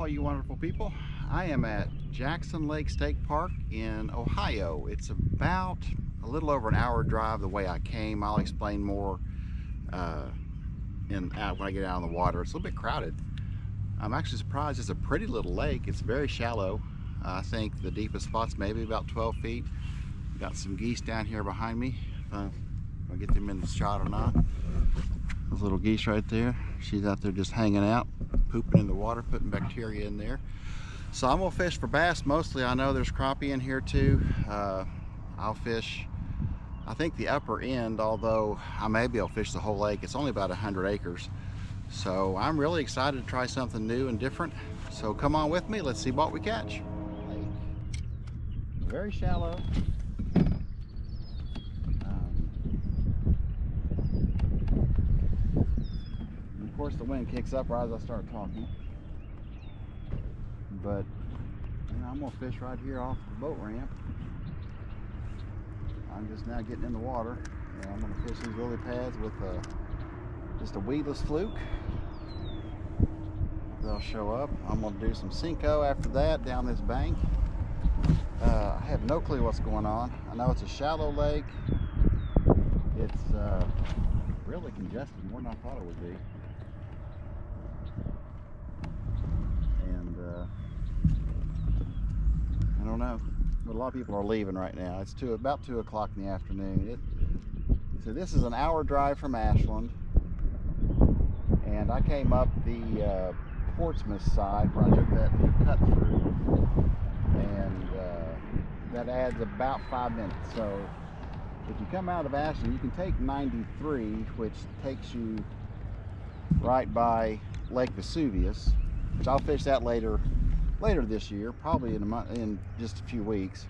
all you wonderful people. I am at Jackson Lake State Park in Ohio. It's about a little over an hour drive the way I came. I'll explain more when I get out on the water. It's a little bit crowded. I'm actually surprised. It's a pretty little lake. It's very shallow. I think the deepest spot's maybe about 12 feet. Got some geese down here behind me. I'll get them in the shot or not. Those little geese right there. She's out there just hanging out, pooping in the water, putting bacteria in there. So I'm gonna fish for bass mostly. I know there's crappie in here too. I'll fish, I think, the upper end, although I may be able to fish the whole lake. It's only about 100 acres. So I'm really excited to try something new and different. So come on with me, let's see what we catch. Very shallow. Of course the wind kicks up right as I start talking, but I'm gonna fish right here off the boat ramp. I'm just now getting in the water, and I'm gonna fish these lily pads with just a weedless fluke. They'll show up. I'm gonna do some senko after that down this bank. I have no clue what's going on. I know it's a shallow lake. It's really congested, more than I thought it would be. I don't know, but a lot of people are leaving right now. It's about 2 o'clock in the afternoon. So this is an hour drive from Ashland, and I came up the Portsmouth side where I took that cut through, and that adds about 5 minutes. So if you come out of Ashland, you can take 93, which takes you right by Lake Vesuvius, which I'll fish that later this year, probably in just a few weeks.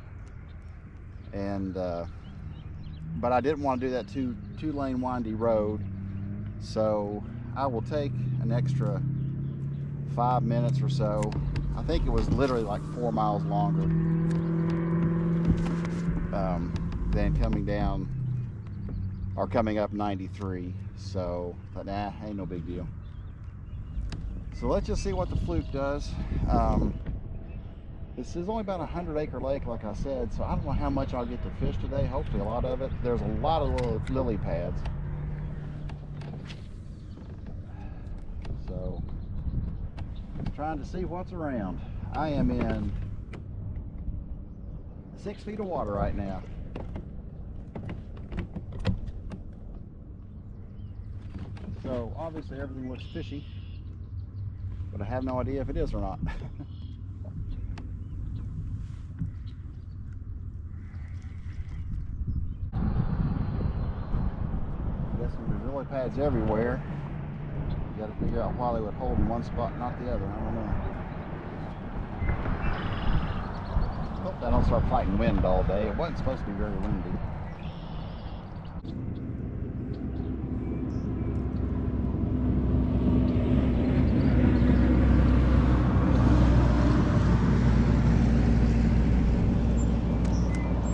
And but I didn't want to do that two-lane windy road, so I will take an extra 5 minutes or so. I think it was literally like 4 miles longer than coming down or coming up 93. So but nah, ain't no big deal. So let's just see what the fluke does. This is only about a 100-acre lake, like I said, so I don't know how much I'll get to fish today. Hopefully a lot of it. There's a lot of little lily pads. So, trying to see what's around. I am in 6 feet of water right now. So obviously everything looks fishy, but I have no idea if it is or not. There's lily pads everywhere. You got to figure out why they would hold in one spot and not the other. I don't know. Hope I don't start fighting wind all day. It wasn't supposed to be very windy.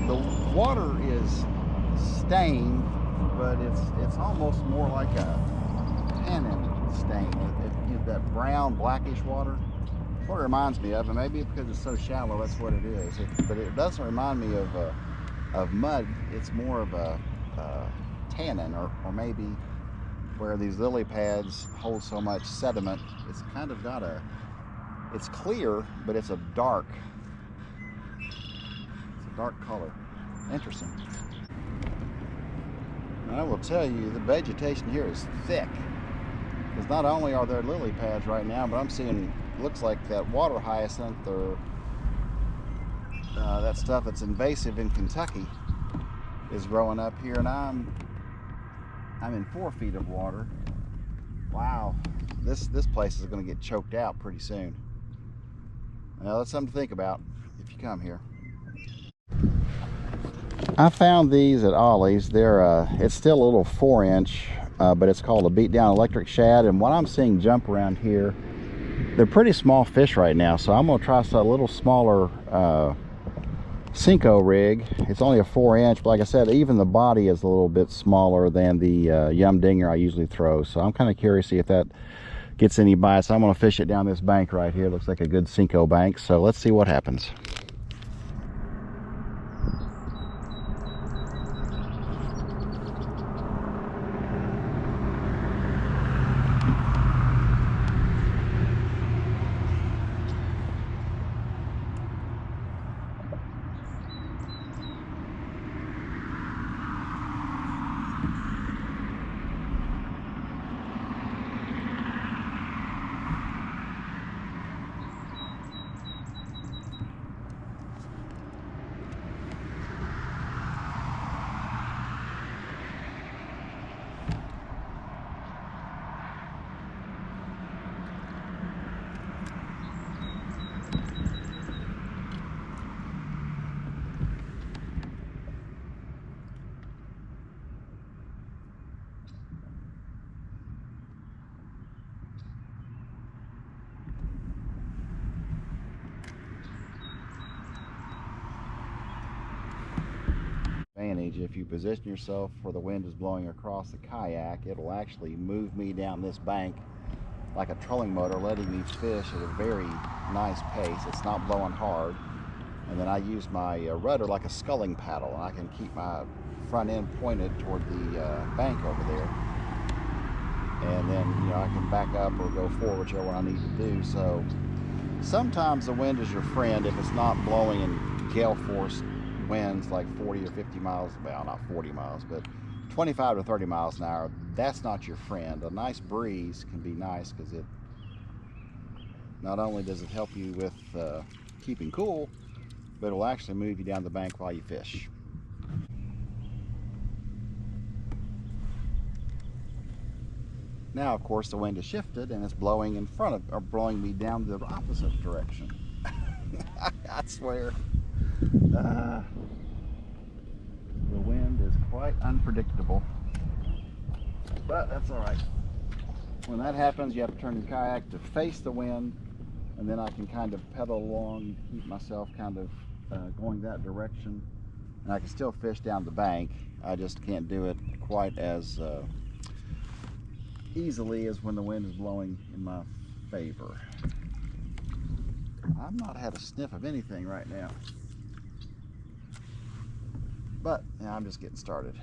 The water is stained, but it's almost more like a tannin stain. That brown blackish water. That's what it reminds me of, and maybe because it's so shallow, that's what it is. But it doesn't remind me of mud. It's more of a tannin, or maybe where these lily pads hold so much sediment. It's kind of got it's clear, but it's a dark color. Interesting. And I will tell you, the vegetation here is thick, because not only are there lily pads right now, but I'm seeing, looks like that water hyacinth, or that stuff that's invasive in Kentucky, is growing up here, and I'm in 4 feet of water. Wow, this place is going to get choked out pretty soon. Now that's something to think about if you come here. I found these at Ollie's. They're it's still a little 4-inch, but it's called a beat down electric shad, and what I'm seeing jump around here, they're pretty small fish right now, so I'm gonna try a little smaller senko rig. It's only a 4-inch, but like I said, even the body is a little bit smaller than the yum dinger I usually throw, so I'm kind of curious to see if that gets any bites. So I'm going to fish it down this bank right here. Looks like a good senko bank. So let's see what happens. If you position yourself where the wind is blowing across the kayak, it'll actually move me down this bank like a trolling motor, letting me fish at a very nice pace. It's not blowing hard. And then I use my rudder like a sculling paddle, and I can keep my front end pointed toward the bank over there. And then, you know, I can back up or go forward, whichever one I need to do. So sometimes the wind is your friend if it's not blowing in gale force winds like 40 or 50 miles, well, not 40 miles, but 25 to 30 miles an hour. That's not your friend. A nice breeze can be nice because it not only does it help you with keeping cool, but it will actually move you down the bank while you fish. Now, of course, the wind has shifted and it's blowing in front of, or blowing me down the opposite direction. I swear. The wind is quite unpredictable, but that's all right. When that happens, you have to turn your kayak to face the wind, and then I can kind of pedal along, keep myself kind of going that direction, and I can still fish down the bank. I just can't do it quite as easily as when the wind is blowing in my favor. I've not had a sniff of anything right now. But yeah, I'm just getting started.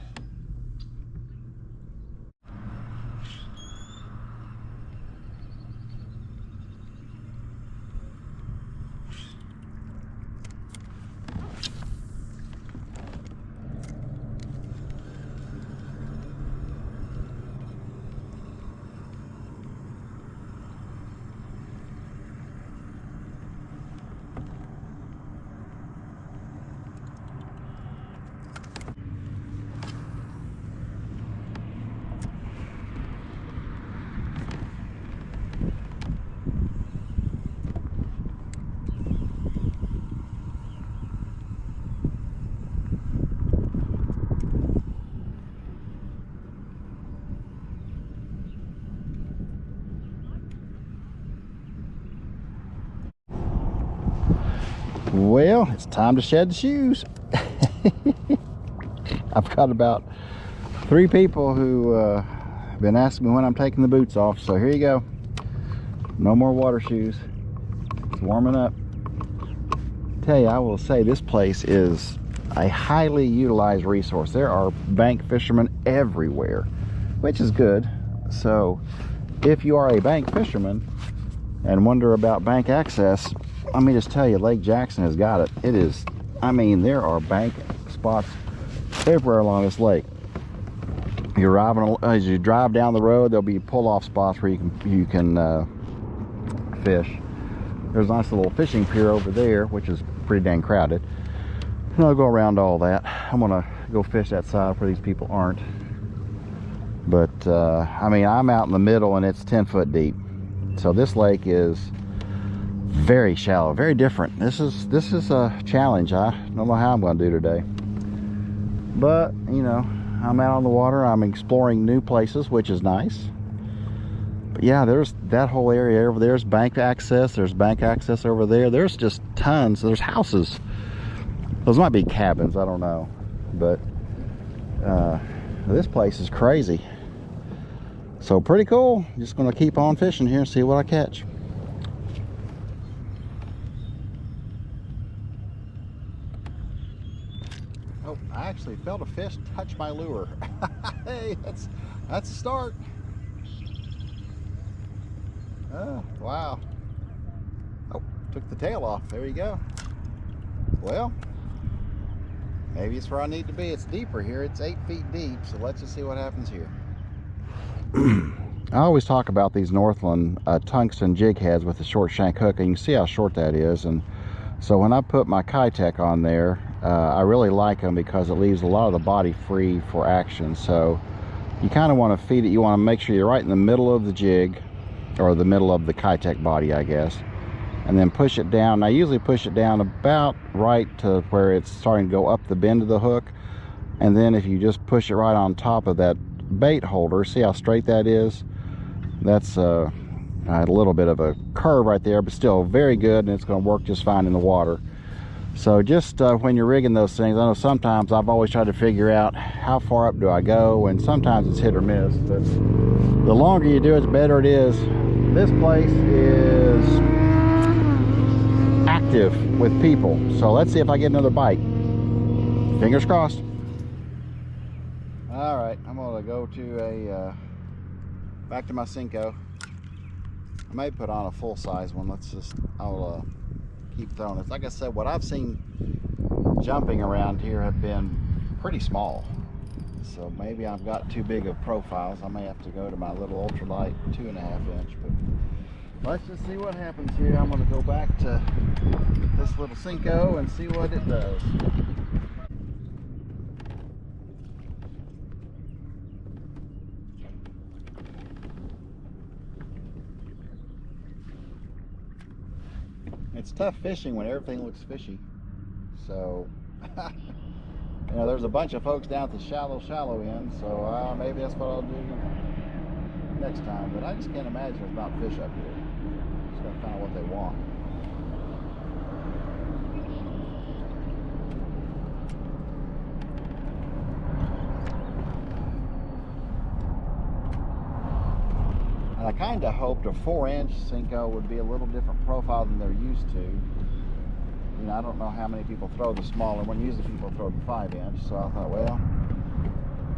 Well, it's time to shed the shoes. I've got about 3 people who have been asking me when I'm taking the boots off, so here you go. No more water shoes. It's warming up. Tell you, I will say this place is a highly utilized resource. There are bank fishermen everywhere, which is good. So if you are a bank fisherman and wonder about bank access, let me just tell you, Lake Jackson has got it. It is, I mean, there are bank spots everywhere along this lake. You're driving, as you drive down the road, there'll be pull-off spots where you can fish. There's a nice little fishing pier over there, which is pretty dang crowded. And I'll go around all that. I'm gonna go fish that side where these people aren't. But I mean, I'm out in the middle and it's 10 foot deep. So this lake is very shallow, very different. This is a challenge. I don't know how I'm going to do today, but you know, I'm out on the water. I'm exploring new places, which is nice. But yeah, there's that whole area over there's bank access. There's bank access over there. There's just tons. There's houses. Those might be cabins, I don't know, but this place is crazy. So pretty cool. Just gonna keep on fishing here and see what I catch. Oh, I actually felt a fish touch my lure. Hey, that's a start. Oh, wow. Oh, took the tail off. There you go. Well, maybe it's where I need to be. It's deeper here. It's 8 feet deep. So let's just see what happens here. I always talk about these Northland tungsten jig heads with the short shank hook, and you can see how short that is. And so when I put my Keitech on there, I really like them because it leaves a lot of the body free for action. So you kind of want to feed it. You want to make sure you're right in the middle of the jig, or the middle of the Keitech body, I guess, and then push it down. I usually push it down about right to where it's starting to go up the bend of the hook, and then if you just push it right on top of that bait holder, see how straight that is? That's a little bit of a curve right there, but still very good, and it's going to work just fine in the water. So just when you're rigging those things, I know sometimes I've always tried to figure out how far up do I go, and sometimes it's hit or miss, but the longer you do it, the better it is. This place is active with people, so let's see if I get another bite. Fingers crossed. All right, I'm gonna go to back to my senko. I may put on a full-size one. I'll keep throwing it. Like I said, what I've seen jumping around here have been pretty small, so maybe I've got too big of profiles. I may have to go to my little ultralight 2.5 inch, but let's just see what happens here. I'm going to go back to this little senko and see what it does. It's tough fishing when everything looks fishy. So, you know, there's a bunch of folks down at the shallow end, so maybe that's what I'll do next time. But I just can't imagine there's not fish up here. Just gotta find out what they want. And I kind of hoped a 4-inch senko would be a little different profile than they're used to. You know, I don't know how many people throw the smaller one. Usually people throw the 5-inch, so I thought, well,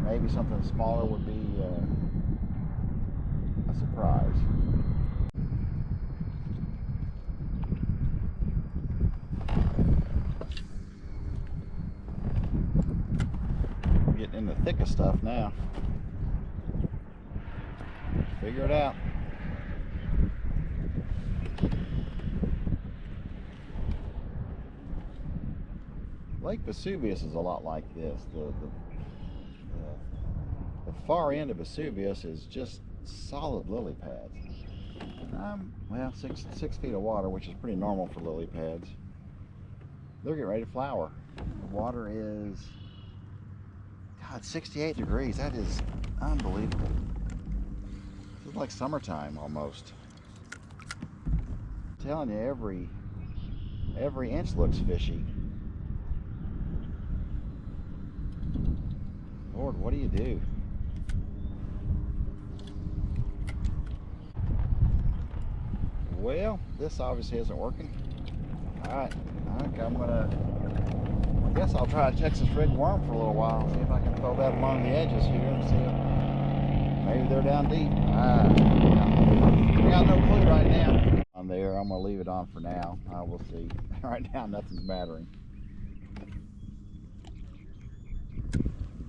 maybe something smaller would be a surprise. I'm getting in the thick of stuff now. Figure it out. Lake Vesuvius is a lot like this. The far end of Vesuvius is just solid lily pads. Well, six feet of water, which is pretty normal for lily pads. They're getting ready to flower. The water is, God, 68 degrees. That is unbelievable. It's like summertime almost. I'm telling you, every inch looks fishy. Lord, what do you do? Well, this obviously isn't working. Alright, I think I guess I'll try a Texas rig worm for a little while, see if I can throw that along the edges here and see if maybe they're down deep. I got no clue right now. On there, I'm gonna leave it on for now. I will see. Right now, nothing's mattering.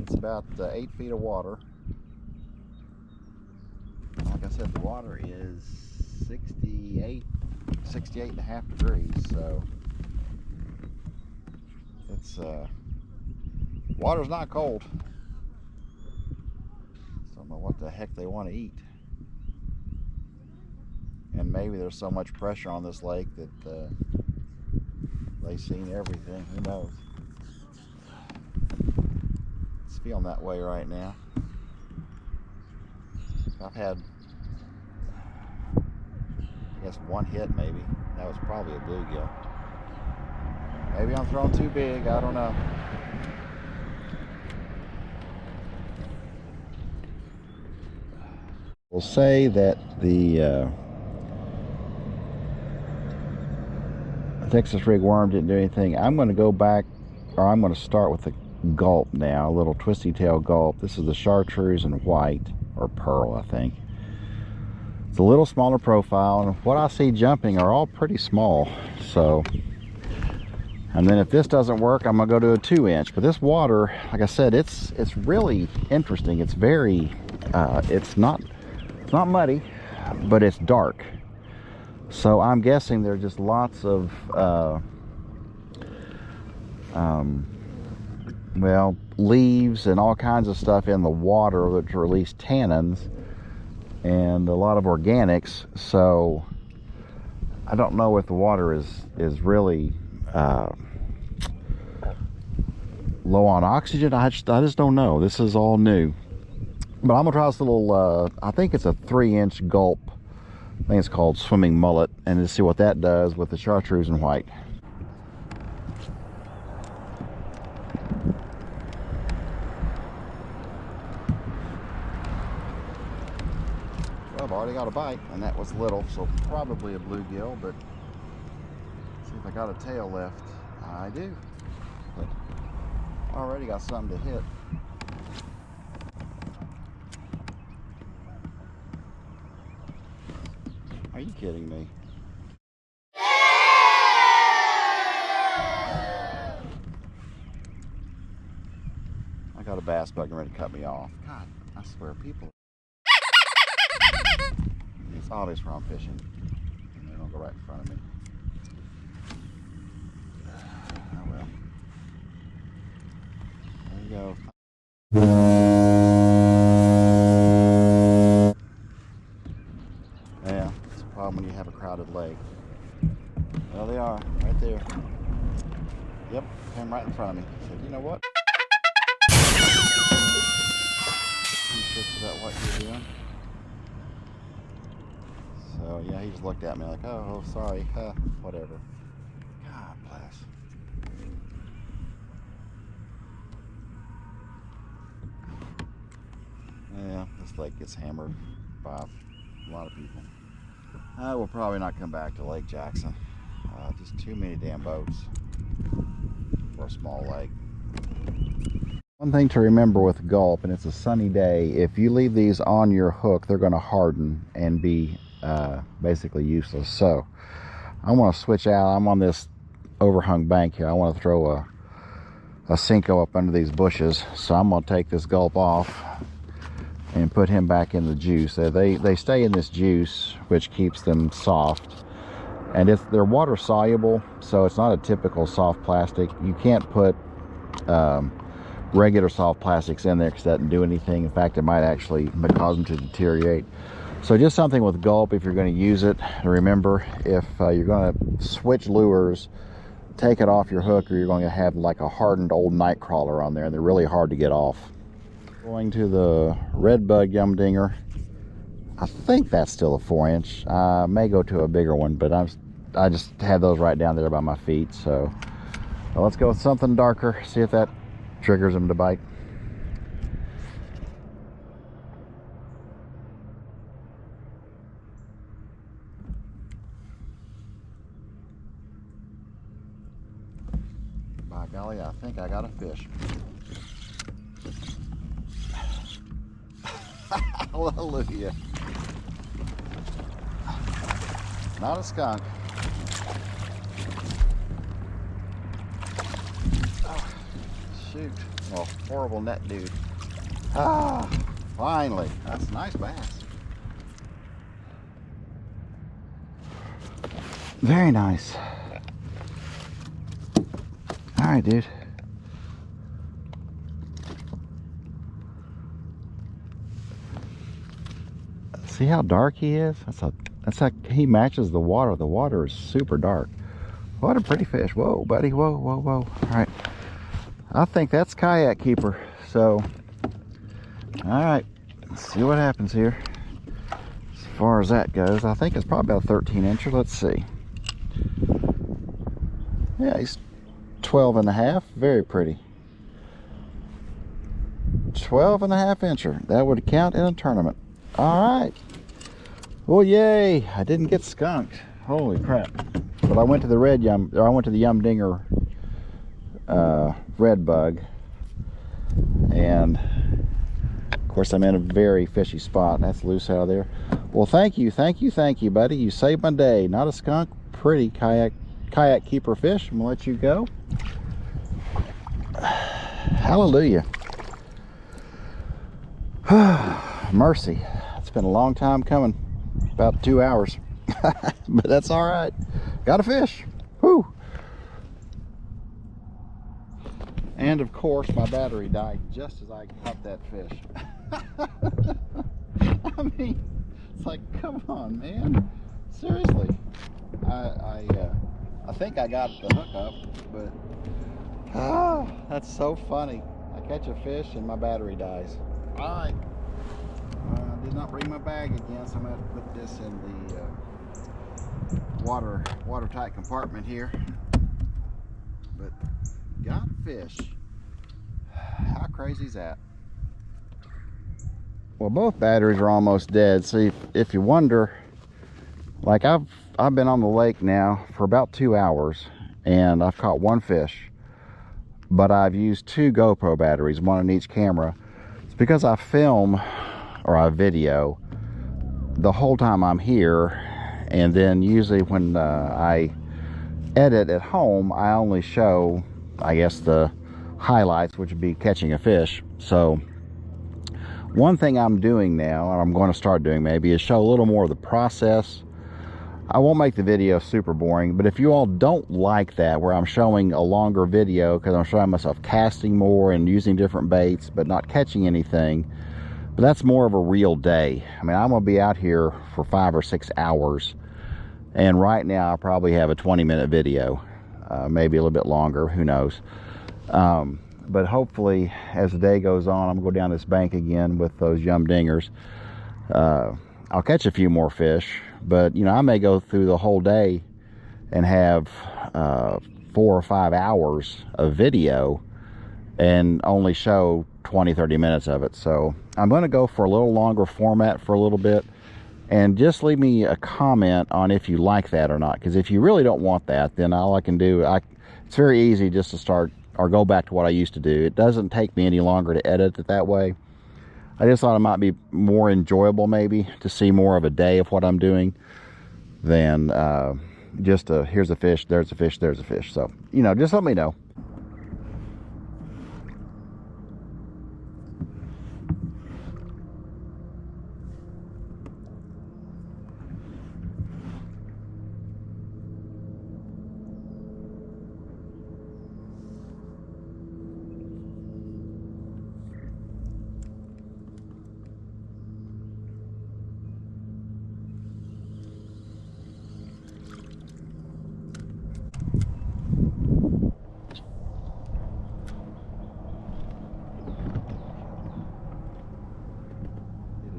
It's about 8 feet of water. Like I said, the water is 68 and a half degrees, so it's water's not cold. Just don't know what the heck they want to eat. And maybe there's so much pressure on this lake that they've seen everything. Who knows? It's feeling that way right now. I've had, I guess, one hit maybe. That was probably a bluegill. Maybe I'm throwing too big, I don't know. We'll say that the Texas rig worm didn't do anything. I'm going to go back, or I'm going to start with the gulp now, a little twisty tail gulp. This is the chartreuse and white, or pearl, I think. It's a little smaller profile, and what I see jumping are all pretty small. So, and then if this doesn't work, I'm gonna go to a 2-inch. But this water, like I said, it's really interesting. It's very, it's not muddy, but it's dark. So I'm guessing there's just lots of, well, leaves and all kinds of stuff in the water which release tannins and a lot of organics. So I don't know if the water is really low on oxygen. I just don't know. This is all new. But I'm gonna try this little, I think it's a 3-inch gulp. I think it's called swimming mullet, and to see what that does with the chartreuse and white. Well, I've already got a bite, and that was little, so probably a bluegill, but see if I got a tail left. I do. But already got something to hit. Are you kidding me? I got a bass bug ready to cut me off. God, I swear, people. It's obvious where I'm fishing, and they don't go right in front of me. Oh well. There you go. Yeah, it's a problem when you have a crowded lake. Well, they are right there. Yep, came right in front of me. I said, you know what? He shits about what you're doing. So yeah, he just looked at me like, oh, sorry, whatever. God bless. Yeah, this lake gets hammered by a lot of people. I will probably not come back to Lake Jackson. Just too many damn boats for a small lake. One thing to remember with gulp, and it's a sunny day, if you leave these on your hook, they're going to harden and be basically useless. So I want to switch out. I'm on this overhung bank here. I want to throw a senko up under these bushes. So I'm going to take this gulp off and put him back in the juice. They stay in this juice, which keeps them soft, and they're water soluble, so it's not a typical soft plastic. You can't put regular soft plastics in there because that doesn't do anything. In fact, it might actually cause them to deteriorate. So just something with gulp, if you're going to use it, remember, if you're going to switch lures, take it off your hook, or you're going to have like a hardened old night crawler on there, and they're really hard to get off. Going to the red bug yum dinger. I think that's still a 4-inch. I may go to a bigger one, but I just had those right down there by my feet. So well, let's go with something darker, see if that triggers them to bite. By golly, I think I got a fish. Hallelujah. Not a skunk. Oh, shoot. Oh, horrible net dude. Ah, finally. That's a nice bass. Very nice. All right, dude. See how dark he is? That's how he matches the water. The water is super dark. What a pretty fish. Whoa, buddy. Whoa, whoa, whoa. All right. I think that's kayak keeper. So, all right. Let's see what happens here. As far as that goes, I think it's probably about a 13-incher. Let's see. Yeah, he's 12 and a half. Very pretty. 12 and a half incher. That would count in a tournament. All right. Well, yay! I didn't get skunked. Holy crap! But I went to the Yum Dinger red bug, and of course I'm in a very fishy spot. That's loose out of there. Well, thank you, buddy. You saved my day. Not a skunk, pretty kayak keeper fish. I'm gonna let you go. Hallelujah. Mercy. It's been a long time coming. About 2 hours. But that's all right. Got a fish. Whew. And of course my battery died just as I caught that fish. I mean, it's like, come on, man. Seriously. I think I got the hook up, but that's so funny. I catch a fish and my battery dies. All right. I did not bring my bag again, so I'm going to have to put this in the watertight compartment here. But got fish. How crazy is that? Well, both batteries are almost dead. So if you wonder, like I've been on the lake now for about 2 hours and I've caught one fish, but I've used 2 GoPro batteries, one in each camera. It's because I film or I video the whole time I'm here, and then usually when I edit at home, I only show, I guess, the highlights, which would be catching a fish. So one thing I'm doing now, and I'm going to start doing maybe, is show a little more of the process. I won't make the video super boring, but if you all don't like that, where I'm showing a longer video because I'm showing myself casting more and using different baits but not catching anything, but that's more of a real day. I mean, I'm going to be out here for 5 or 6 hours, and right now I probably have a 20-minute video, maybe a little bit longer, who knows. But hopefully as the day goes on, I'm going to go down this bank again with those Yum Dingers. I'll catch a few more fish, but you know, I may go through the whole day and have 4 or 5 hours of video and only show 20-30 minutes of it. So I'm going to go for a little longer format for a little bit, and just leave me a comment on if you like that or not, because if you really don't want that, then all I can do, it's very easy just to start or go back to what I used to do. It doesn't take me any longer to edit it that way. I just thought it might be more enjoyable maybe to see more of a day of what I'm doing than just here's a fish, there's a fish, there's a fish. So, you know, just let me know.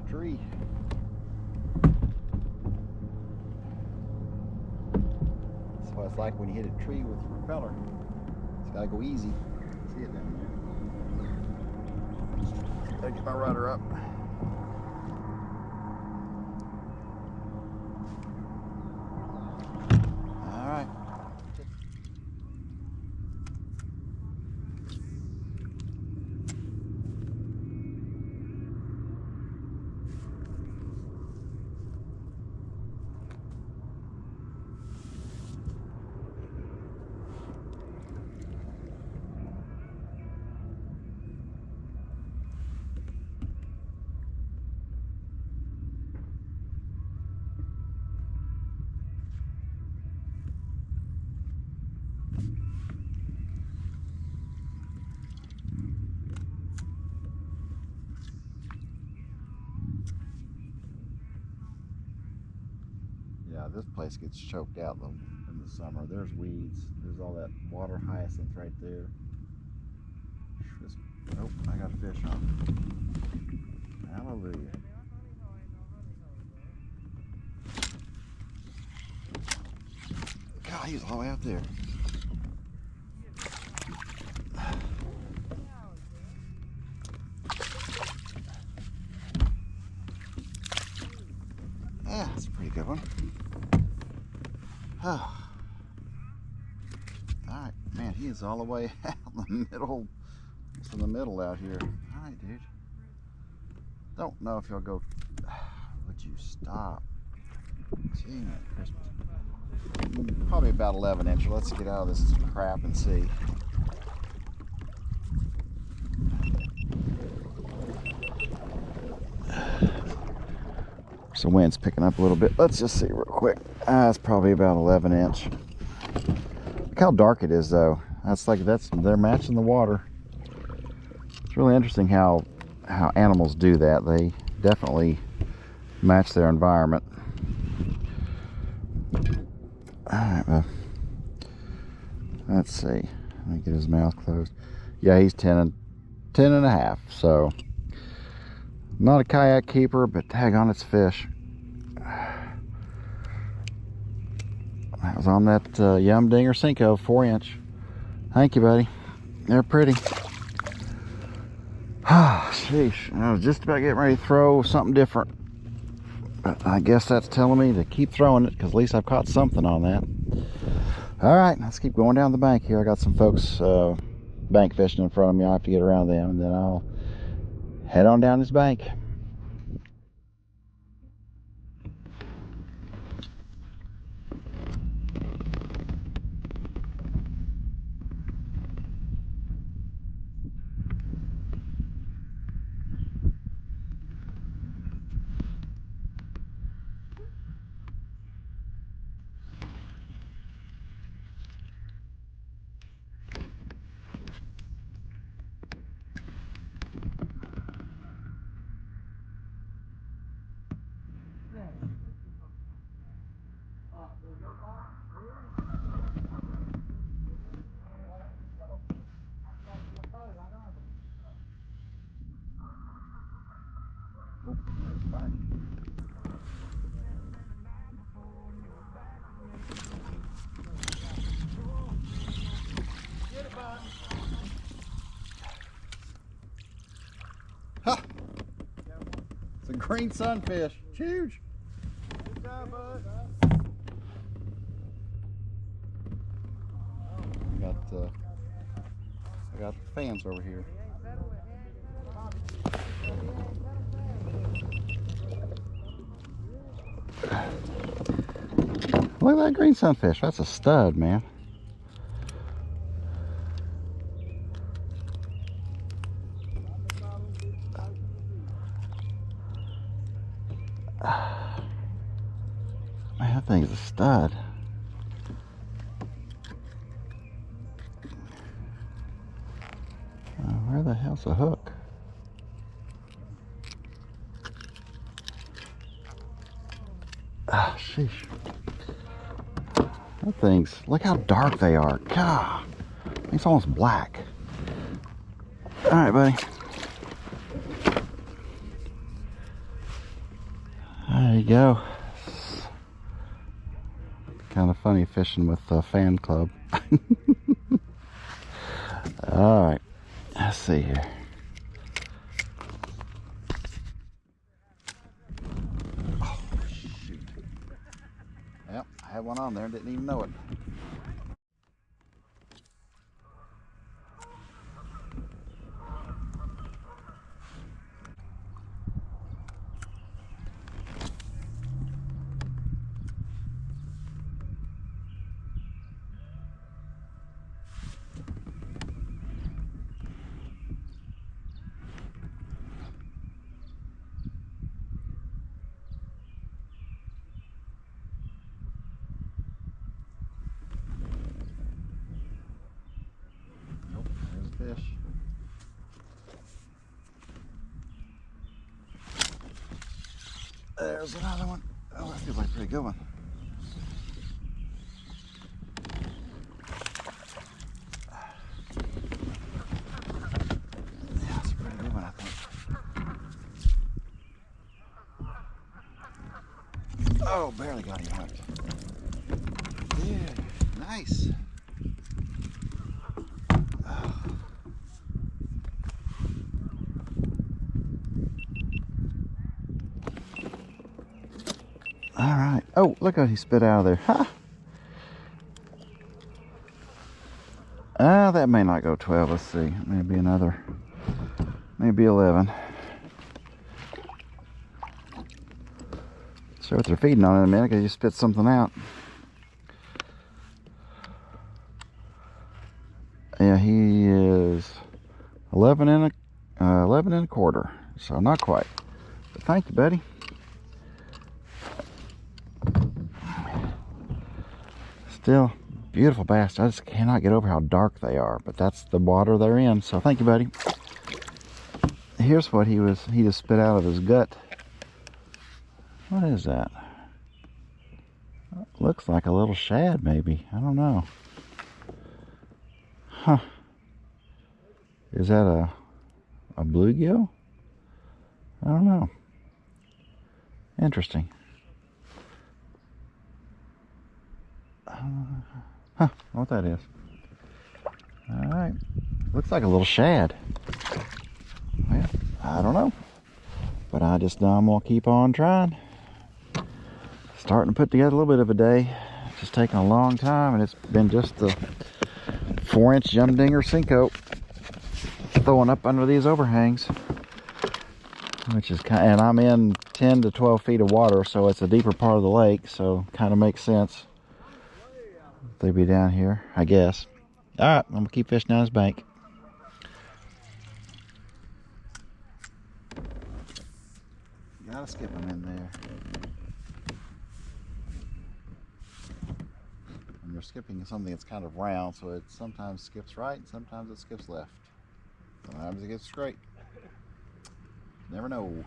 Tree. That's what it's like when you hit a tree with your propeller. It's gotta go easy. See it down there. Gotta get my rudder up. All right. Yeah, this place gets choked out though in the summer. There's weeds. There's all that water hyacinth right there. Nope, I got a fish on. Hallelujah. God, he's all the way out there. It's a good one. Oh. Alright, man, he is all the way out in the middle. It's in the middle out here. Alright, dude. Don't know if you'll go. Would you stop? Gee, man, Christmas. Probably about 11 inch. Let's get out of this crap and see. So wind's picking up a little bit. Let's just see real quick. It's probably about 11 inch. Look how dark it is though. They're matching the water. It's really interesting how animals do that. They definitely match their environment. Alright, well, let's see. Let me get his mouth closed. Yeah, he's 10 and a half. So not a kayak keeper, but daggone, it's fish. That was on that Yum Dinger Senko 4-inch. Thank you, buddy. They're pretty. Ah, sheesh. I was just about getting ready to throw something different. But I guess that's telling me to keep throwing it, because at least I've caught something on that. Alright, let's keep going down the bank here. I got some folks bank fishing in front of me. I'll have to get around them, and then I'll head on down this bank. Ha! It's a green sunfish. It's huge. Good job, bud. I got the fans over here. Look at that green sunfish. That's a stud, man. Man, that thing's a stud. Where the hell's the hook? Ah, sheesh. That thing's, look how dark they are. God, it's almost black. All right, buddy. There you go. Kind of funny fishing with the fan club. All right, let's see here. Oh, shoot. Yep, I had one on there and didn't even know it. Fish. There's another one. Oh, that feels like a pretty good one. Yeah, it's a pretty good one, I think. Oh, barely got him hooked. Yeah, nice. All right. Oh, look how he spit out of there. Ha! That may not go 12. Let's see. Maybe another. Maybe 11. Sure what they're feeding on in a minute because you spit something out. Yeah, he is 11 and a quarter. So not quite. But thank you, buddy. Still beautiful bass. I just cannot get over how dark they are, but that's the water they're in. So thank you, buddy. Here's what he just spit out of his gut. What is that? Looks like a little shad, maybe. I don't know. Huh. Is that a bluegill? I don't know. Interesting. Huh, what that is. Alright. Looks like a little shad. Well, I don't know. But I just know I'm going to keep on trying. Starting to put together a little bit of a day. It's just taking a long time, and it's been just the 4-inch Jumdinger senko throwing up under these overhangs. Which is kind of, and I'm in 10 to 12 feet of water, so it's a deeper part of the lake, so kind of makes sense. They'd be down here, I guess. Alright, I'm going to keep fishing down this bank. Gotta skip them in there. And you're skipping something that's kind of round, so it sometimes skips right and sometimes it skips left. Sometimes it gets straight. Never know.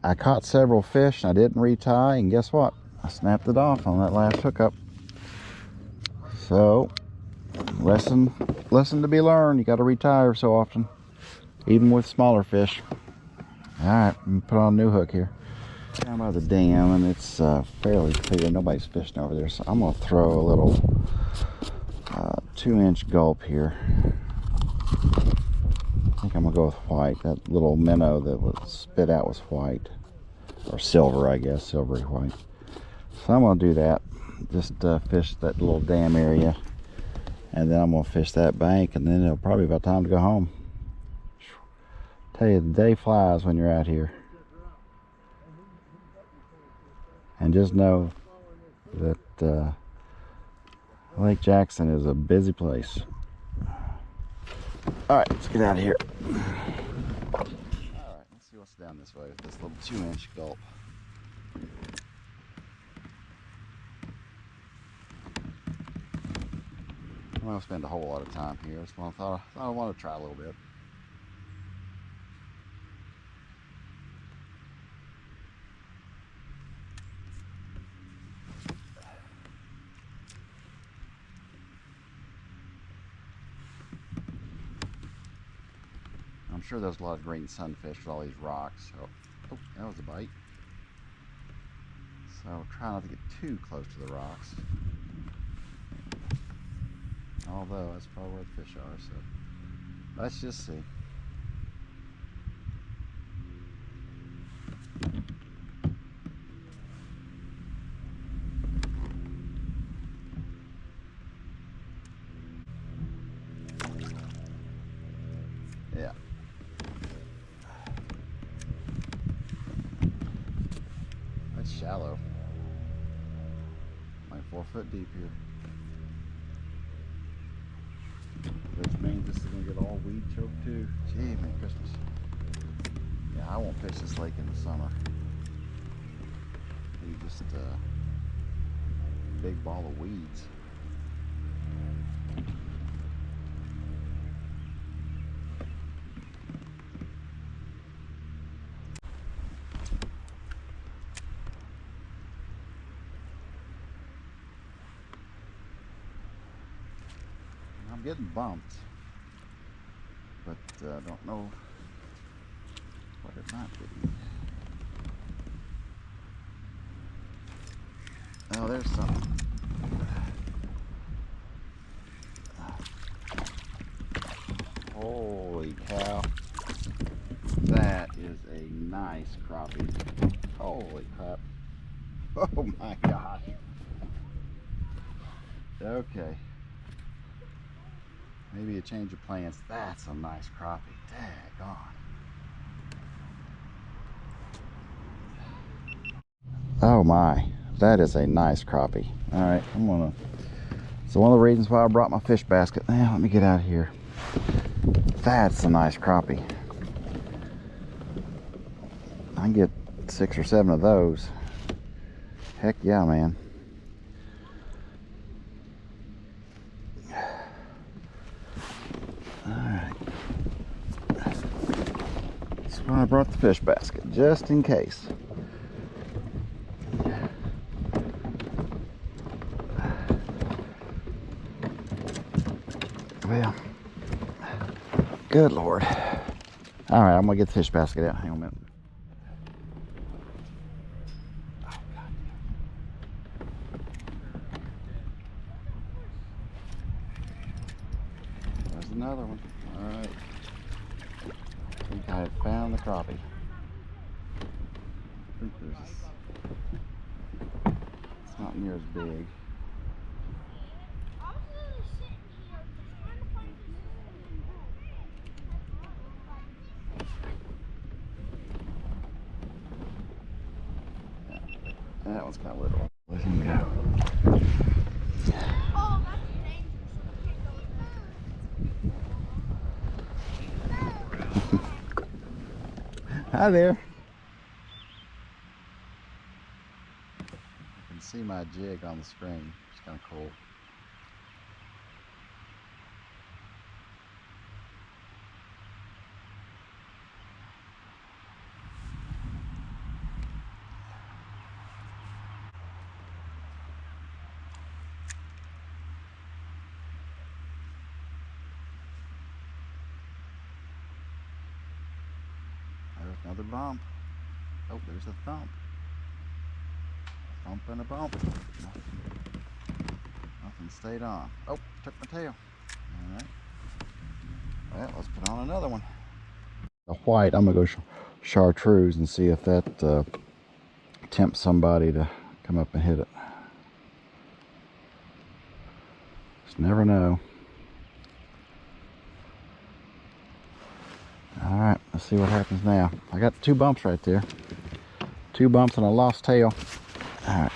I caught several fish and I didn't retie, and guess what? I snapped it off on that last hookup. So, lesson to be learned. You got to retire so often, even with smaller fish. All right, I'm gonna put on a new hook here. Down by the dam, and it's fairly clear. Nobody's fishing over there, so I'm gonna throw a little 2-inch gulp here. I think I'm gonna go with white. That little minnow that was spit out was white, or silver, I guess, silvery white. So I'm gonna do that. Just fish that little dam area, and then I'm gonna fish that bank, and then it'll probably be about time to go home. Tell you, the day flies when you're out here. And just know that Lake Jackson is a busy place. Alright, let's get out of here. Alright, let's see what's down this way with this little 2-inch gulp. I'm not going to spend a whole lot of time here. Just thought I want to try a little bit. I'm sure there's a lot of green sunfish with all these rocks. So, oh, that was a bite. So try not to get too close to the rocks. Although that's probably where the fish are. So let's just see. Yeah. That's shallow. Like 4 foot deep here. Which means this is going to get all weed choked too. Gee, man, Christmas. Yeah, I won't fish this lake in the summer. Be just a big ball of weeds. I'm getting bumped, but I don't know what it might be. Oh, there's something. Holy cow. That is a nice crappie. Holy crap. Oh my gosh. Okay. Maybe a change of plans. That's a nice crappie. Daggone. Oh my. That is a nice crappie. Alright, so one of the reasons why I brought my fish basket. Now, let me get out of here. That's a nice crappie. I can get 6 or 7 of those. Heck yeah, man. Alright. That's why I brought the fish basket, just in case. Well, good Lord. Alright, I'm gonna get the fish basket out. Hang on a minute. There's another one. Alright. I think I have found the crappie. I think it's not near as big. That one's kind of little. Let him go. Hi there. I can see my jig on the screen. It's kind of cool. There's another bump. Oh, there's a thump. Thump and a bump. Nothing stayed on. Oh, took my tail. Alright. Well, let's put on another one. The white, I'm going to go chartreuse and see if that tempts somebody to come up and hit it. Just never know. Alright, let's see what happens now. I got 2 bumps right there. 2 bumps and a lost tail. Alright.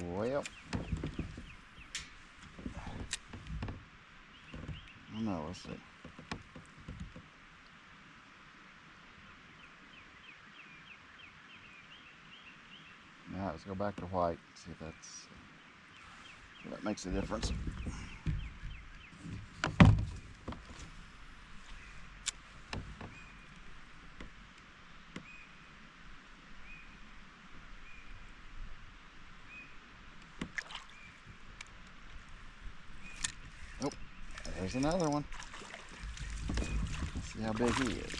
Well, no, let's see. Now let's go back to white. See if that makes a difference. Oh, there's another one. Let's see how big he is.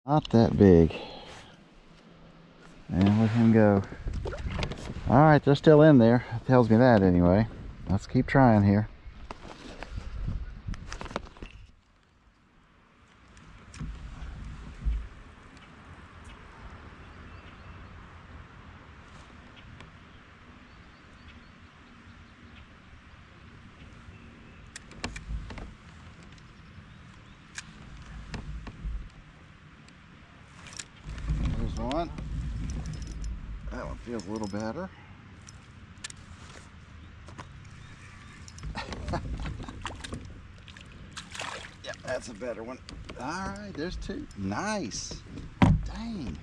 Not that big. And let him go. Alright, they're still in there. It tells me that anyway. Let's keep trying here. One. That one feels a little better. Yeah, that's a better one. All right, there's 2. Nice. Dang.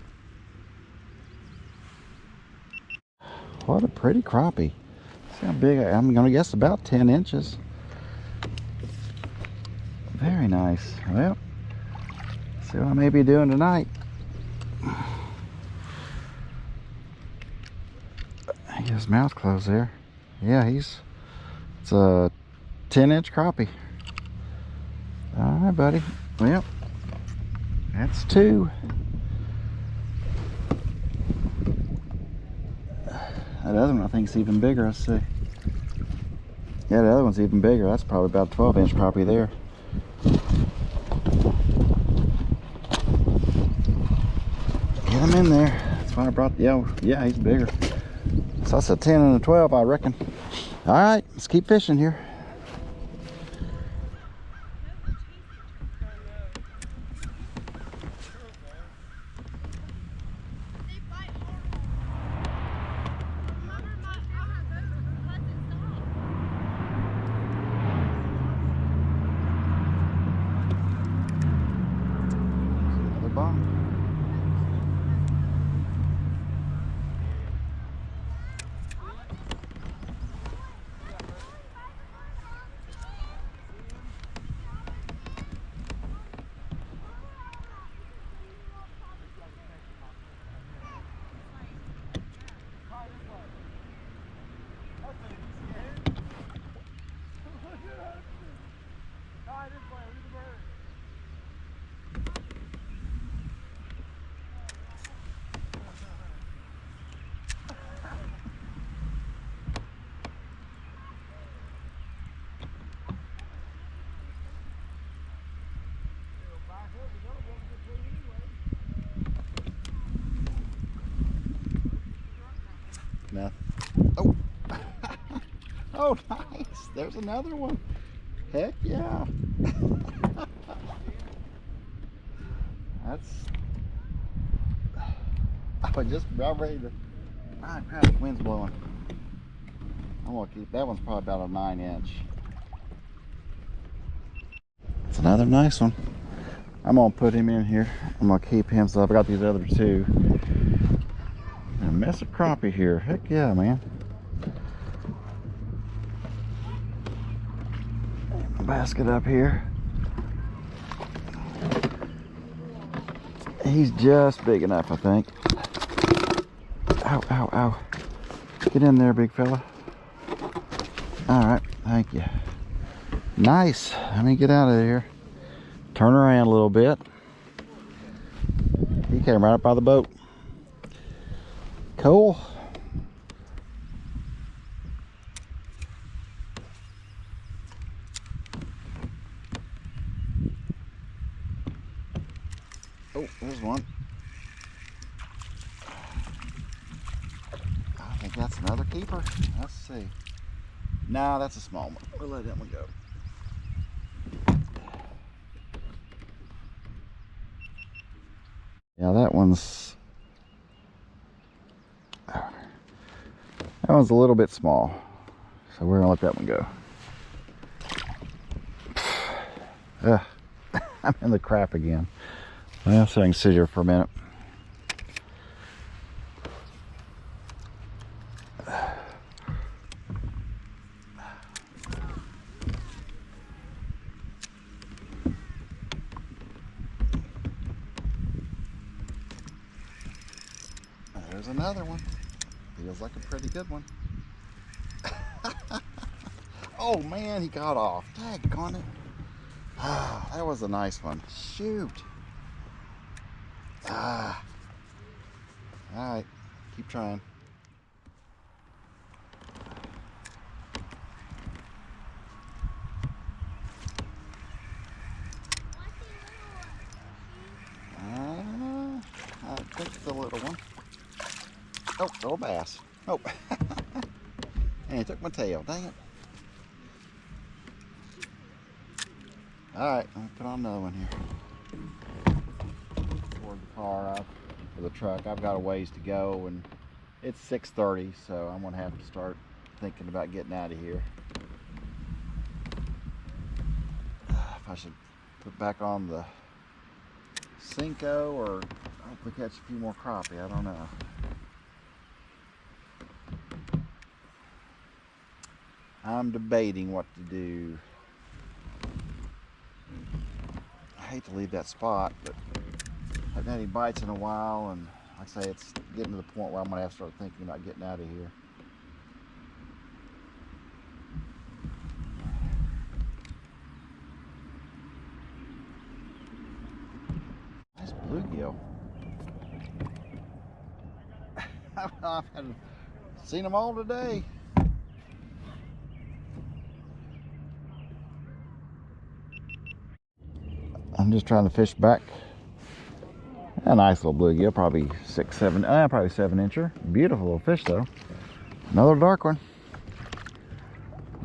What a pretty crappie. See how big I'm going to guess about 10 inches. Very nice. Well, see what I may be doing tonight. He has his mouth closed there. Yeah, it's a 10-inch crappie. All right, buddy. Well, that's 2. That other one I think is even bigger. Let's see. Yeah, the other one's even bigger. That's probably about a 12-inch crappie there. Get him in there. That's why I brought the other. Yeah, he's bigger. So that's a 10 and a 12, I reckon. All right, let's keep fishing here. Another bomb. Nothing. Oh. Oh, nice. There's another one. Heck yeah. That's. I was just about ready to. Ah, crap, the wind's blowing. I'm gonna keep that one's probably about a 9-inch. It's another nice one. I'm gonna put him in here. I'm gonna keep him, so I've got these other 2. And a mess of crappie here. Heck yeah, man. Basket up here. He's just big enough, I think. Ow, ow, ow. Get in there, big fella. All right, thank you. Nice. Let me get out of here. Turn around a little bit. He came right up by the boat. Cool. Oh, there's one. I think that's another keeper. Let's see. Nah, that's a small one. We'll let that one go. Yeah, that one's a little bit small, so we're gonna let that one go. I'm in the crap again. Well, so I can sit here for a minute. There's another one. Feels like a pretty good one. Oh man, he got off. Daggone it. Ah, that was a nice one. Shoot. Ah. Alright, keep trying. I think it's a little one. Oh, little bass. Oh. And he took my tail. Dang it. Alright, let me put on another one here. Toward the car, for the truck. I've got a ways to go, and it's 6:30, so I'm going to have to start thinking about getting out of here. If I should put back on the senko or hopefully catch a few more crappie, I don't know. I'm debating what to do. hate to leave that spot, but I haven't had any bites in a while, and like I say, it's getting to the point where I'm going to have to start thinking about getting out of here. Nice bluegill. I've seen them all today. I'm just trying to fish back a nice little bluegill, probably 6, 7, probably 7-incher. Beautiful little fish though. Another dark one.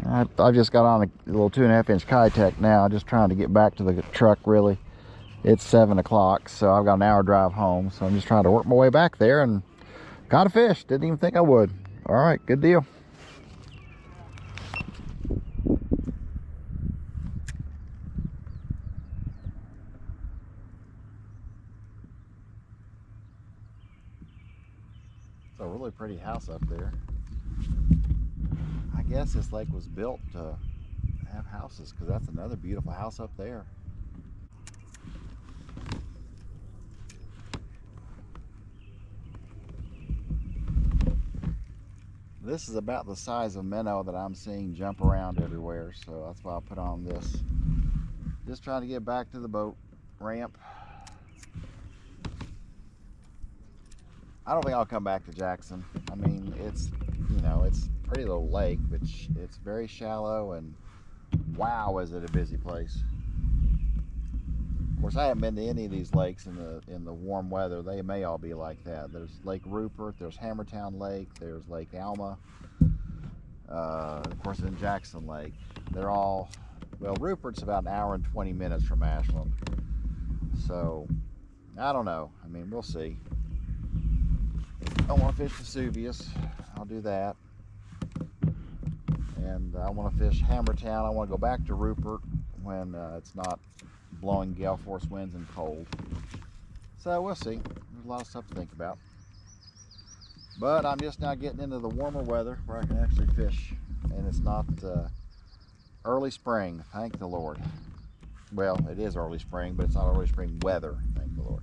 I just got on a little 2.5-inch keitech now, just trying to get back to the truck really. It's 7 o'clock, so I've got an hour drive home, so I'm just trying to work my way back there and caught a fish. Didn't even think I would. All right, good deal. It's a really pretty house up there. I guess this lake was built to have houses, because that's another beautiful house up there. This is about the size of minnow that I'm seeing jump around everywhere, so that's why I put on this. Just trying to get back to the boat ramp. I don't think I'll come back to Jackson. I mean, it's, you know, it's a pretty little lake, but it's very shallow, and wow, is it a busy place. Of course, I haven't been to any of these lakes in the warm weather. They may all be like that. There's Lake Rupert, there's Hammertown Lake, there's Lake Alma, of course, in Jackson Lake. They're all, well, Rupert's about 1 hour and 20 minutes from Ashland. So, I don't know. I mean, we'll see. I want to fish Vesuvius. I'll do that. And I want to fish Hammertown. I want to go back to Rupert when it's not blowing gale force winds and cold. So we'll see. There's a lot of stuff to think about. But I'm just now getting into the warmer weather where I can actually fish. And it's not early spring, thank the Lord. Well, it is early spring, but it's not early spring weather, thank the Lord.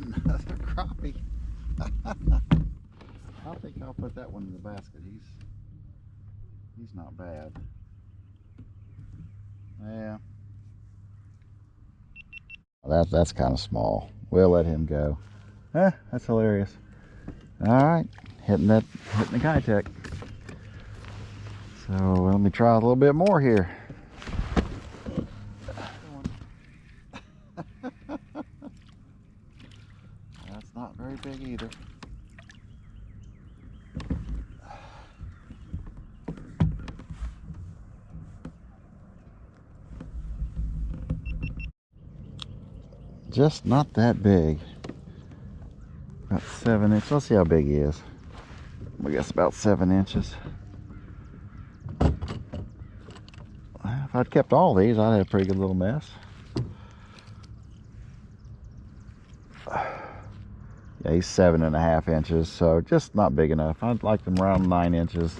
Another crappie. I think I'll put that one in the basket. He's not bad. Yeah. That's kind of small. We'll let him go. That's hilarious. All right, hitting the keitech. So let me try a little bit more here. That's not very big either. Just not that big. About 7 inches. Let's see how big he is. I guess about 7 inches. If I'd kept all these, I'd have a pretty good little mess. Yeah, he's 7.5 inches, so just not big enough. I'd like them around 9 inches,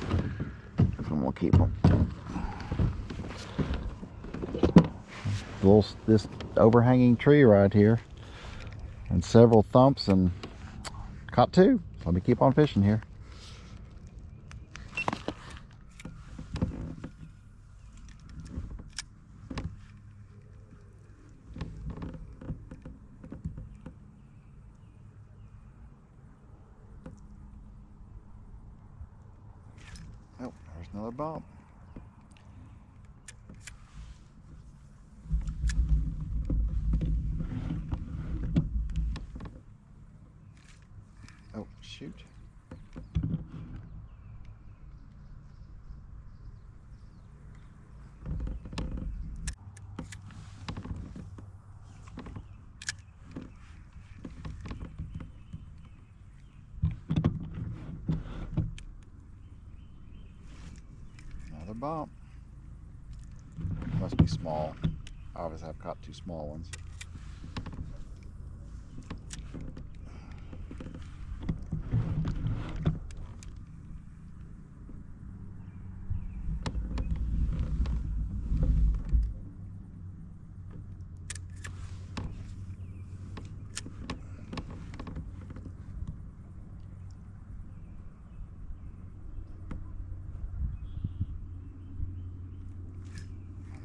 and we'll keep them. This overhanging tree right here, and several thumps, and caught 2. So let me keep on fishing here. Oh, there's another bump. Oh, shoot. Another bump. must be small. Obviously I've caught 2 small ones.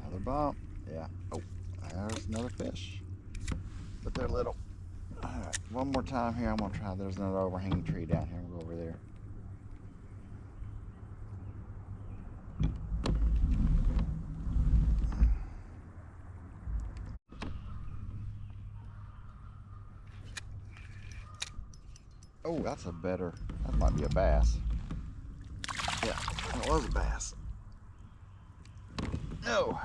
Another bump. Yeah. Oh, there's another fish. But they're little. Alright, one more time here. I'm going to try. There's another overhanging tree down here. We'll go over there. Oh, that's a better. That might be a bass. Yeah, it was a bass. No.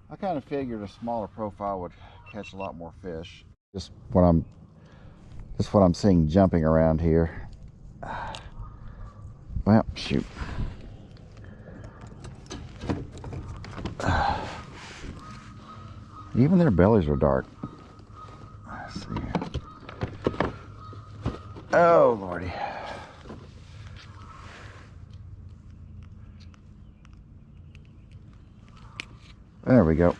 I kind of figured a smaller profile would catch a lot more fish. Just what I'm seeing jumping around here. Well, shoot. Even their bellies are dark. Let's see here. Oh, Lordy. There we go.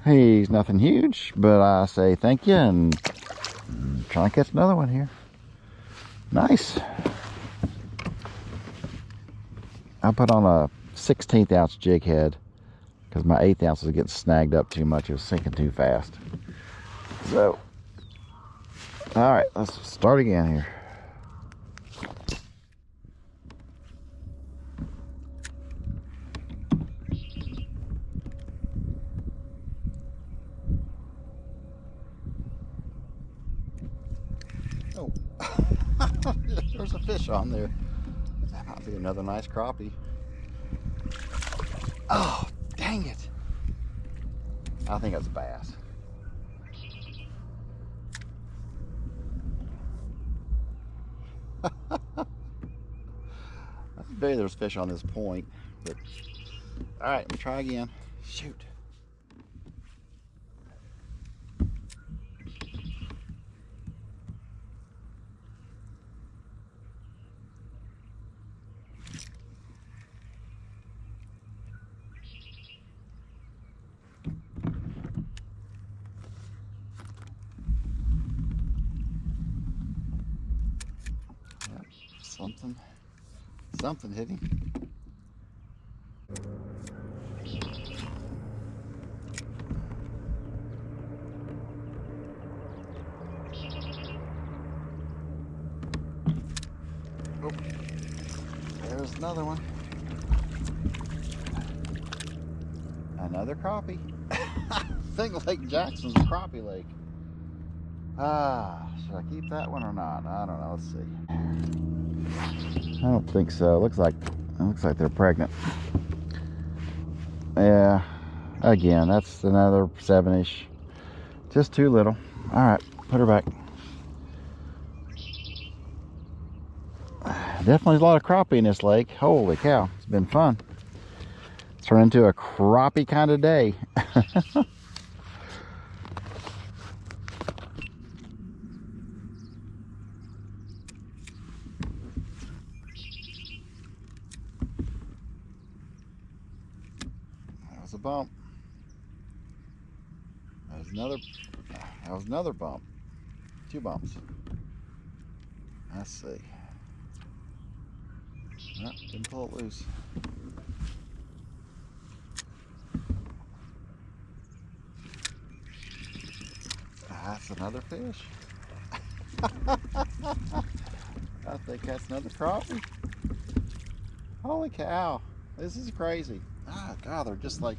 He's nothing huge, but I say thank you and try and catch another one here. Nice. I put on a 1/16 ounce jig head because my 1/8 ounce was getting snagged up too much. It was sinking too fast. So, all right, let's start again here. Oh, there's a fish on there. That might be another nice crappie. Oh, dang it. I think it's a bass. I bet there's fish on this point, but all right, let me try again. Shoot. Yep, something hit him. Oh, there's another one. Another crappie. I think Lake Jackson's a crappie lake. Should I keep that one or not? I don't know. Let's see. I don't think so. It looks like they're pregnant. Yeah. Again, that's another 7-ish. Just too little. All right, put her back. Definitely a lot of crappie in this lake. Holy cow, it's been fun. It's turned into a crappie kind of day. That was a bump. That was another bump. 2 bumps. Let's see. No, didn't pull it loose. That's another fish. I think that's another crappie. Holy cow. This is crazy. Ah, God, they're just like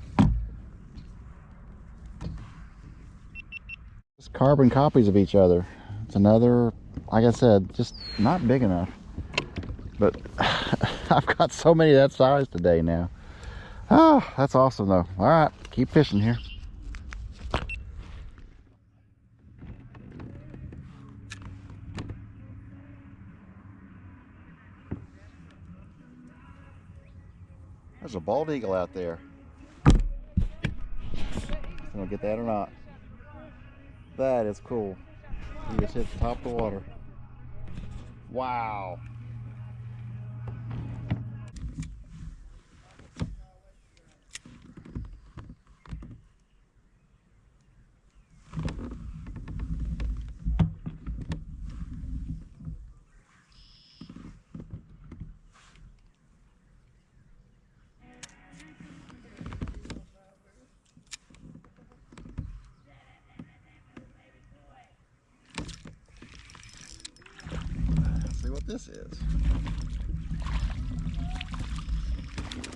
just carbon copies of each other. It's another, like I said, just not big enough. But I've got so many of that size today now. Oh, that's awesome though. All right, keep fishing here. There's a bald eagle out there. I'm gonna get that or not. That is cool. He just hit the top of the water. Wow. Let's see what this is.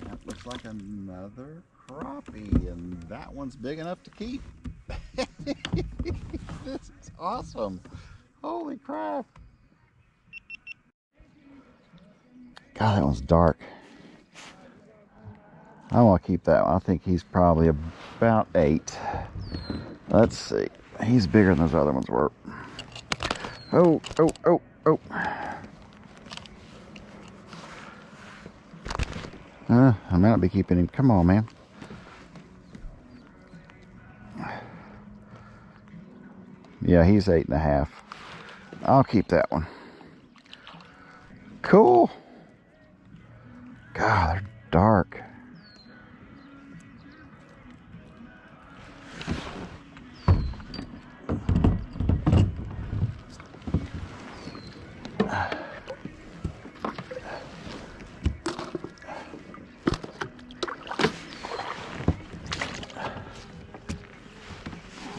That looks like another crappie, and that one's big enough to keep. This is awesome. Holy crap. God, that one's dark. I want to keep that one. I think he's probably about 8. Let's see. He's bigger than those other ones were. Oh, oh, oh, oh. I might not be keeping him. Come on, man. Yeah, he's 8.5. I'll keep that one. Cool. God, they're dark.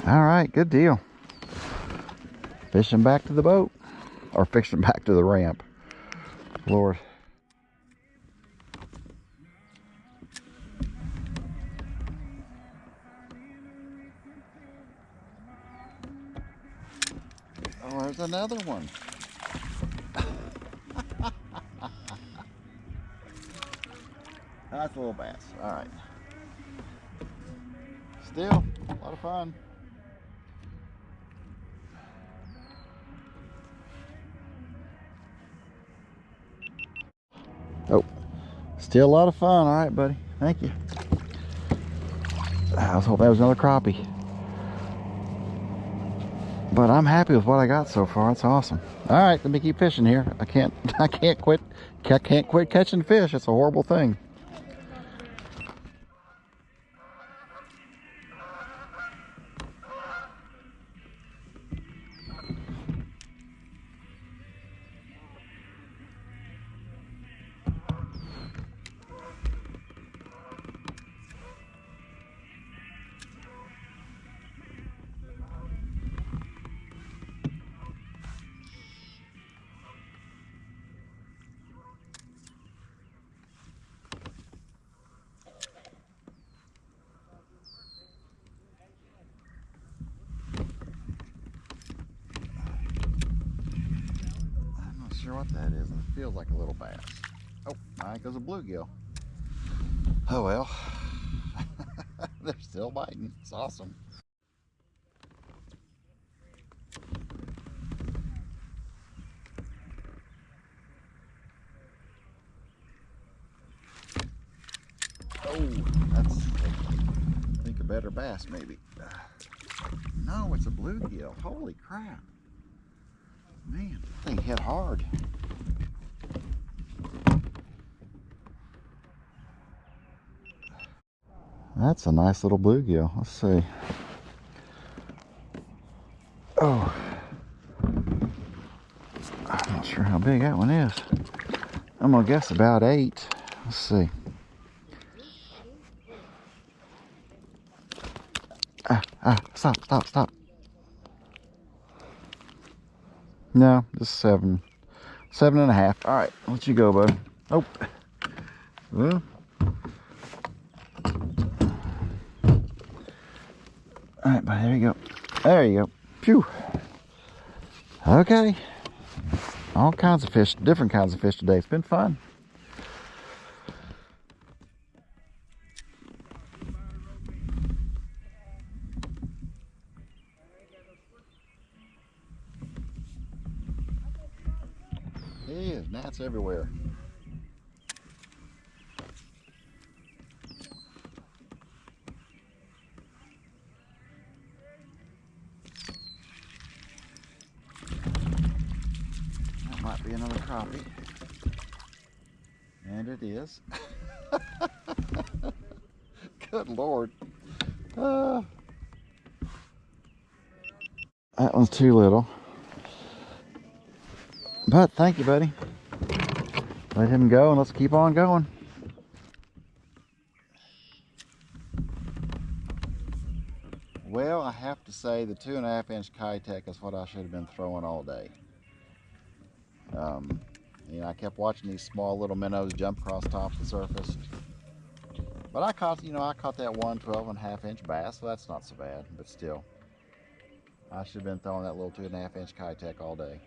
All right, good deal. Fishing back to the boat, or fishing back to the ramp. Lord. Oh, there's another one. That's a little bass. All right. Still a lot of fun. Oh, still a lot of fun. All right, buddy. Thank you. I was hoping that was another crappie. But I'm happy with what I got so far. It's awesome. All right, let me keep fishing here. I can't quit catching fish. It's a horrible thing. Sure what that is. It feels like a little bass. Oh, all right, goes a bluegill. Oh well. They're still biting. It's awesome. Oh, that's, I think, a better bass maybe. No, it's a bluegill. Holy crap. Man, that thing hit hard. That's a nice little bluegill. Let's see. Oh, I'm not sure how big that one is. I'm gonna guess about 8. Let's see. Stop. No, just 7. 7.5. All right, I'll let you go, bud. Oh. Well. All right, buddy, there you go. There you go. Phew. Okay. All kinds of fish, different kinds of fish today. It's been fun. It is. Gnats everywhere. crappie. And it is. Good Lord. That one's too little. But thank you, buddy. Let him go and let's keep on going. Well, I have to say the 2.5 inch keitech is what I should have been throwing all day. You know, I kept watching these small little minnows jump across tops of the surface. But I caught, you know, I caught that one 12.5 inch bass, so that's not so bad, but still. I should have been throwing that little 2.5 inch keitech all day.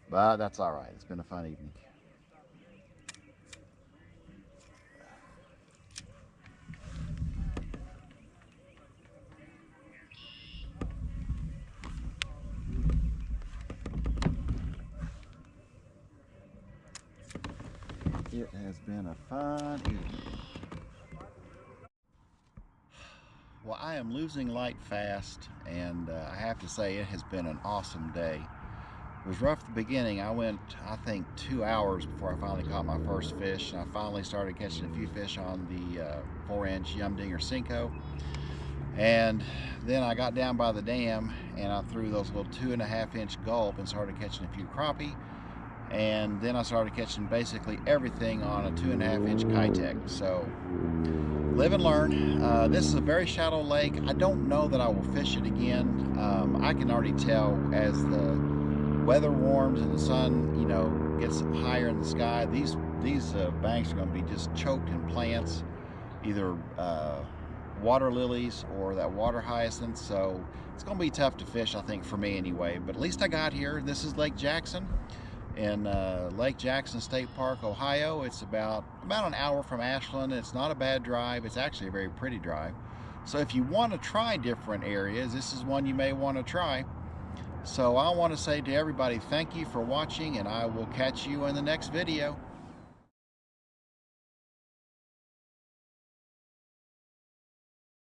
But that's all right. It's been a fun evening. It has been a fun evening. Well, I am losing light fast, and I have to say it has been an awesome day. It was rough at the beginning. I went, I think, 2 hours before I finally caught my first fish, and I finally started catching a few fish on the 4-inch Yumding or senko. And then I got down by the dam and I threw those little 2.5 inch gulp and started catching a few crappie. And then I started catching basically everything on a 2.5 inch keitech. So live and learn. This is a very shallow lake. I don't know that I will fish it again. I can already tell as the weather warms and the sun, you know, gets higher in the sky, these banks are going to be just choked in plants, either water lilies or that water hyacinth. So it's going to be tough to fish, I think, for me anyway. But at least I got here. This is Lake Jackson in Lake Jackson State Park, Ohio. It's about an hour from Ashland. It's not a bad drive. It's actually a very pretty drive. So if you want to try different areas, this is one you may want to try. So I want to say to everybody, thank you for watching, and I will catch you in the next video.